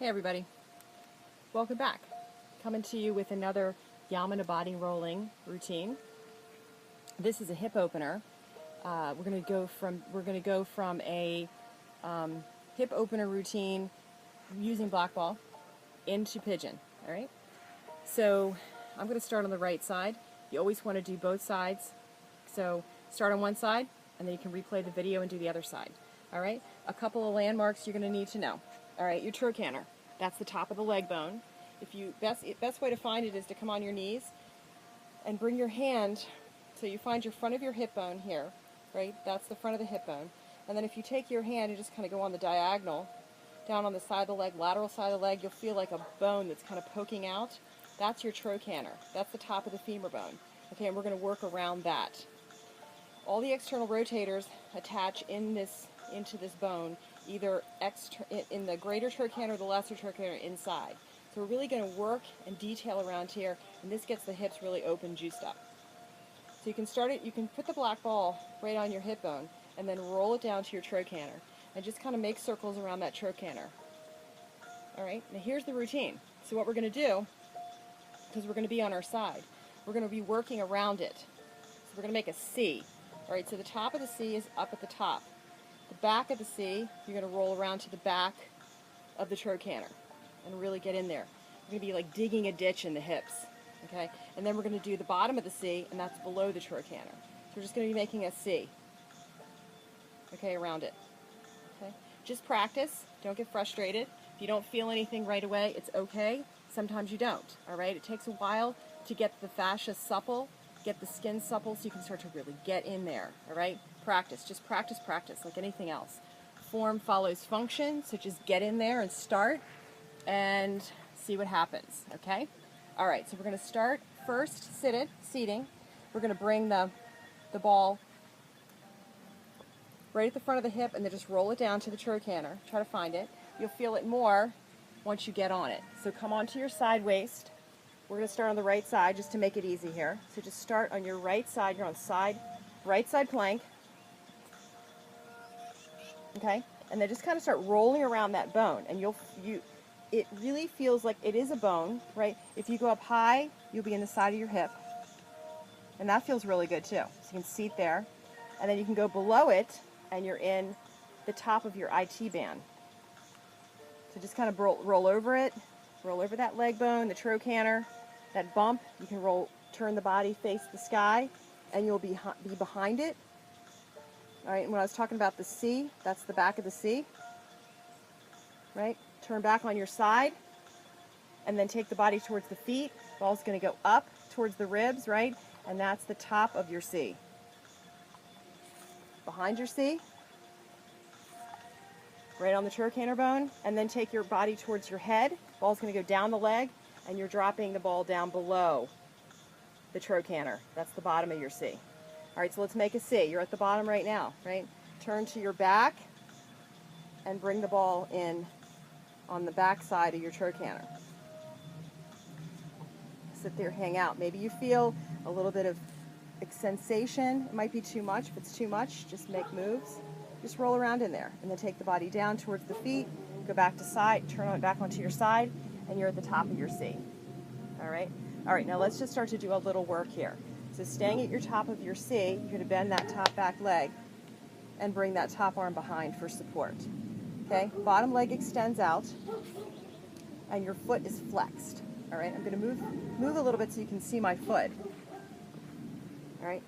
Hey everybody, welcome back. Coming to you with another Yamuna Body Rolling routine. This is a hip opener. We're going to go from a hip opener routine using black ball into pigeon. All right. So I'm going to start on the right side. You always want to do both sides. So start on one side, and then you can replay the video and do the other side. All right. A couple of landmarks you're going to need to know. All right, your trochanter. That's the top of the leg bone. Best way to find it is to come on your knees and bring your hand so you find your front of your hip bone here, right? That's the front of the hip bone. And then if you take your hand and just kind of go on the diagonal, down on the side of the leg, lateral side of the leg, you'll feel like a bone that's kind of poking out. That's your trochanter. That's the top of the femur bone. Okay, and we're going to work around that. All the external rotators attach into this bone, either in the greater trochanter or the lesser trochanter inside. So we're really going to work and detail around here, and this gets the hips really open, juiced up. So you can start it, you can put the black ball right on your hip bone, and then roll it down to your trochanter, and just kind of make circles around that trochanter. All right, now here's the routine. So what we're going to do, because we're going to be on our side, we're going to be working around it. So we're going to make a C. All right, so the top of the C is up at the top. The back of the C, you're going to roll around to the back of the trochanter and really get in there. You're going to be like digging a ditch in the hips, okay? And then we're going to do the bottom of the C, and that's below the trochanter. So we're just going to be making a C, okay, around it, okay? Just practice. Don't get frustrated. If you don't feel anything right away, it's okay. Sometimes you don't, all right? It takes a while to get the fascia supple, get the skin supple so you can start to really get in there, all right? Practice, just practice, like anything else. Form follows function, so just get in there and start and see what happens, okay? All right, so we're going to start first seating. We're going to bring the ball right at the front of the hip and then just roll it down to the trochanter. Try to find it. You'll feel it more once you get on it. So come onto your side waist. We're going to start on the right side just to make it easy here. So just start on your right side. You're on right side plank. Okay, and then just kind of start rolling around that bone, and it really feels like it is a bone, right? If you go up high, you'll be in the side of your hip, and that feels really good too. So you can seat there, and then you can go below it, and you're in the top of your IT band. So just kind of roll over it, roll over that leg bone, the trochanter, that bump. You can turn the body, face the sky, and you'll be behind it. All right, and when I was talking about the C, that's the back of the C, right? Turn back on your side, and then take the body towards the feet. Ball's going to go up towards the ribs, right? And that's the top of your C. Behind your C, right on the trochanter bone, and then take your body towards your head. Ball's going to go down the leg, and you're dropping the ball down below the trochanter. That's the bottom of your C. All right, so let's make a C. You're at the bottom right now, right? Turn to your back and bring the ball in on the back side of your trochanter. Sit there, hang out. Maybe you feel a little bit of sensation. It might be too much. If it's too much, just make moves. Just roll around in there, and then take the body down towards the feet, go back to side, turn it back onto your side, and you're at the top of your C. All right? All right, now let's just start to do a little work here. So staying at your top of your C, you're going to bend that top back leg and bring that top arm behind for support. Okay, bottom leg extends out and your foot is flexed. All right, I'm going to move a little bit so you can see my foot. All right,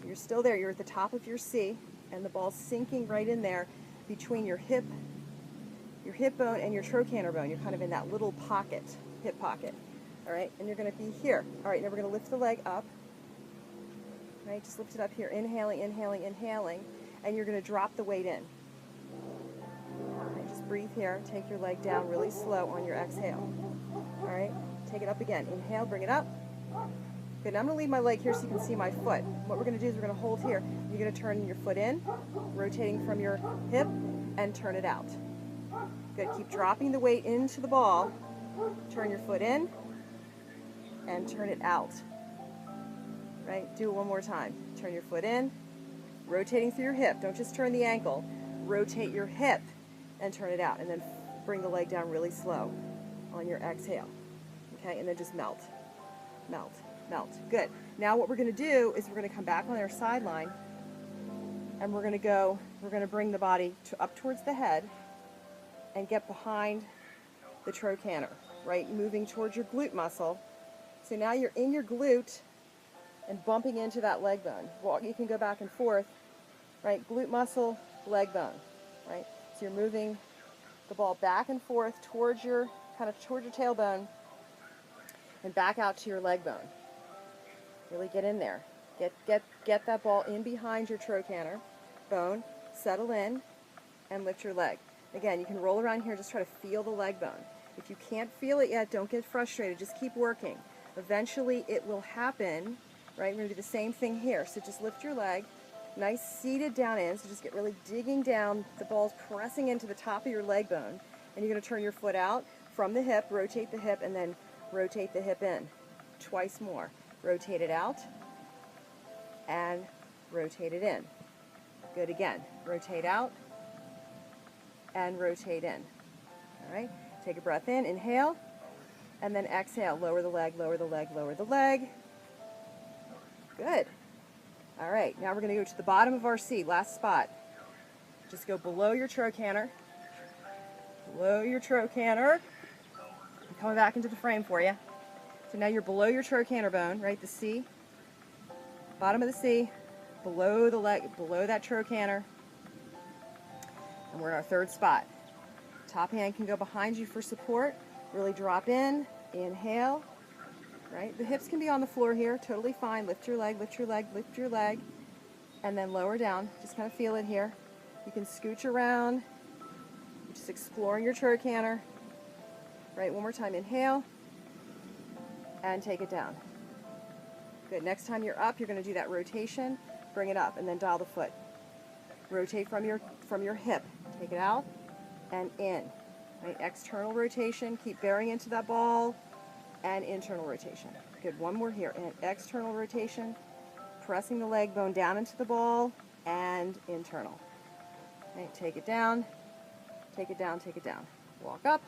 so you're still there. You're at the top of your C, and the ball's sinking right in there between your hip bone and your trochanter bone. You're kind of in that little pocket, hip pocket. All right, and you're going to be here. All right, now we're going to lift the leg up. Right, just lift it up here, inhaling, inhaling, inhaling, and you're going to drop the weight in. Right, just breathe here, take your leg down really slow on your exhale. All right, take it up again. Inhale, bring it up. Good, now I'm going to leave my leg here so you can see my foot. What we're going to do is we're going to hold here. You're going to turn your foot in, rotating from your hip, and turn it out. Good, keep dropping the weight into the ball. Turn your foot in, and turn it out. Right? Do it one more time. Turn your foot in, rotating through your hip. Don't just turn the ankle. Rotate your hip and turn it out. And then Bring the leg down really slow on your exhale. Okay, and then just melt, melt, melt. Good. Now what we're going to do is we're going to come back on our sideline, and we're going to bring the body up towards the head and get behind the trochanter, right? Moving towards your glute muscle. So now you're in your glute and bumping into that leg bone. Well, you can go back and forth, right? Glute muscle, leg bone, right? So you're moving the ball back and forth towards your tailbone and back out to your leg bone. Really get in there. Get that ball in behind your trochanter bone, settle in, and lift your leg. Again, you can roll around here and just try to feel the leg bone. If you can't feel it yet, don't get frustrated. Just keep working. Eventually, it will happen, right? We're going to do the same thing here. So just lift your leg, nice seated down in, so just get really digging down. The ball's pressing into the top of your leg bone, and you're going to turn your foot out from the hip, rotate the hip, and then rotate the hip in. Twice more. Rotate it out, and rotate it in. Good again. Rotate out, and rotate in. All right? Take a breath in, inhale, and then exhale. Lower the leg, lower the leg, lower the leg. Good. All right, now we're going to go to the bottom of our C, last spot. Just go below your trochanter. Below your trochanter. I'm coming back into the frame for you. So now you're below your trochanter bone, right? The C. Bottom of the C, below the leg, below that trochanter. And we're in our third spot. Top hand can go behind you for support. Really drop in. Inhale. Right? The hips can be on the floor here. Totally fine. Lift your leg, lift your leg, lift your leg. And then lower down. Just kind of feel it here. You can scooch around. You're just exploring your trochanter. Right? One more time. Inhale. And take it down. Good. Next time you're up, you're going to do that rotation. Bring it up and then dial the foot. Rotate from your hip. Take it out and in. Right? External rotation. Keep bearing into that ball. And internal rotation. Good. One more here. And external rotation. Pressing the leg bone down into the ball. And internal. Right? Take it down. Take it down. Take it down. Walk up.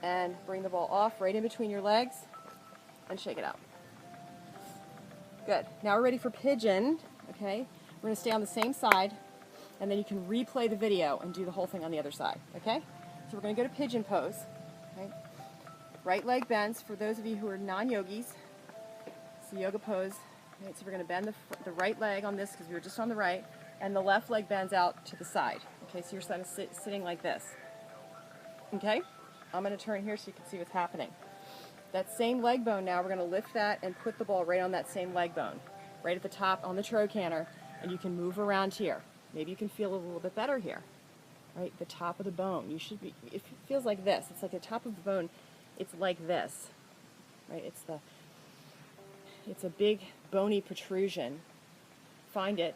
And bring the ball off right in between your legs. And shake it out. Good. Now we're ready for pigeon. Okay. We're going to stay on the same side. And then you can replay the video and do the whole thing on the other side. Okay? So we're going to go to pigeon pose. Okay? Right leg bends for those of you who are non-yogis. It's the yoga pose. Right? So we're going to bend the right leg on this because we were just on the right. And the left leg bends out to the side. Okay? So you're kind of sitting like this. Okay? I'm going to turn here so you can see what's happening. That same leg bone now, we're going to lift that and put the ball right on that same leg bone. Right at the top on the trochanter. And you can move around here. Maybe you can feel a little bit better here. Right? The top of the bone. You should be, it feels like this. It's like the top of the bone. It's like this. Right? It's a big bony protrusion. Find it.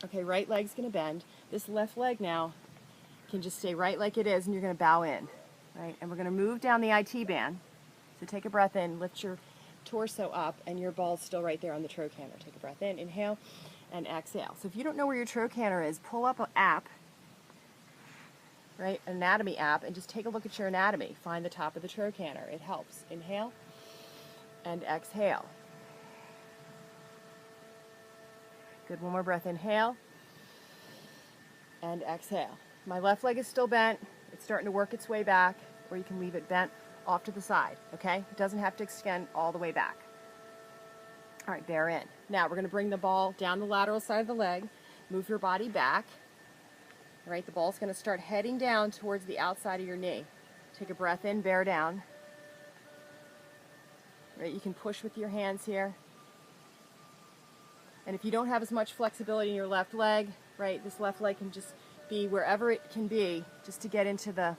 Okay, right leg's going to bend. This left leg now can just stay right like it is, and you're going to bow in. Right? And we're going to move down the IT band. So take a breath in, lift your torso up, and your ball's still right there on the trochanter. Take a breath in, inhale, and exhale. So if you don't know where your trochanter is, pull up an app, right, an anatomy app, and just take a look at your anatomy. Find the top of the trochanter. It helps. Inhale and exhale. Good. One more breath. Inhale and exhale. My left leg is still bent. It's starting to work its way back, or you can leave it bent off to the side, okay? It doesn't have to extend all the way back. All right, bear in. Now we're going to bring the ball down the lateral side of the leg, move your body back. All right, the ball's going to start heading down towards the outside of your knee. Take a breath in, bear down. All right, you can push with your hands here. And if you don't have as much flexibility in your left leg, right, this left leg can just be wherever it can be, just to get into the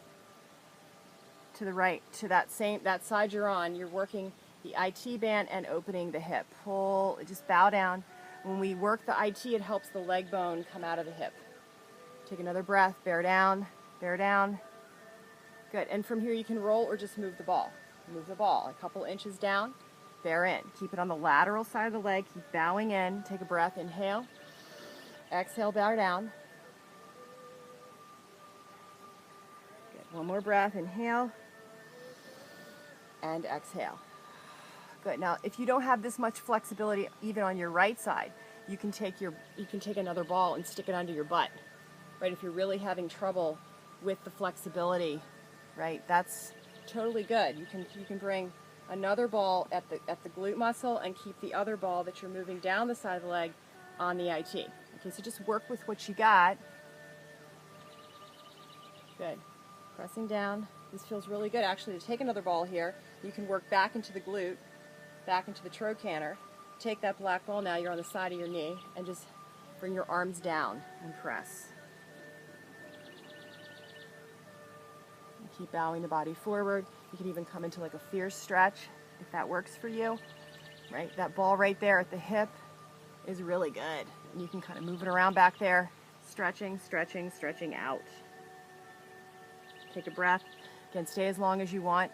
right, to that side you're on. You're working the IT band and opening the hip. Pull, just bow down. When we work the IT, it helps the leg bone come out of the hip. Take another breath, bear down, bear down. Good, and from here you can roll or just move the ball. Move the ball a couple inches down, bear in. Keep it on the lateral side of the leg, keep bowing in. Take a breath, inhale. Exhale, bow down. Good, One more breath, inhale and exhale. Good. Now, if you don't have this much flexibility even on your right side, you can take another ball and stick it under your butt. Right? If you're really having trouble with the flexibility, right? That's totally good. You can bring another ball at the glute muscle and keep the other ball that you're moving down the side of the leg on the IT. Okay, so just work with what you got. Good. Pressing down. This feels really good actually to take another ball here. You can work back into the glute, back into the trochanter. Take that black ball now, you're on the side of your knee, and just bring your arms down and press. And keep bowing the body forward. You can even come into like a fierce stretch if that works for you. Right? That ball right there at the hip is really good. And you can kind of move it around back there, stretching, stretching, stretching out. Take a breath. Again, stay as long as you want.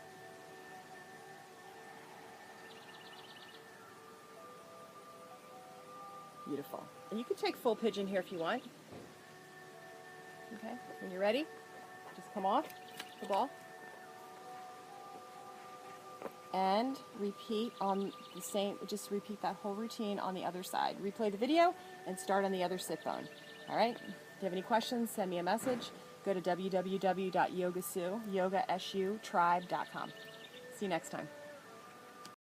Beautiful. And you can take full pigeon here if you want. Okay, when you're ready, just come off the ball. And repeat on the same, just repeat that whole routine on the other side. Replay the video and start on the other sit bone. All right? If you have any questions, send me a message. Go to www.yogasu.tribe.com. See you next time.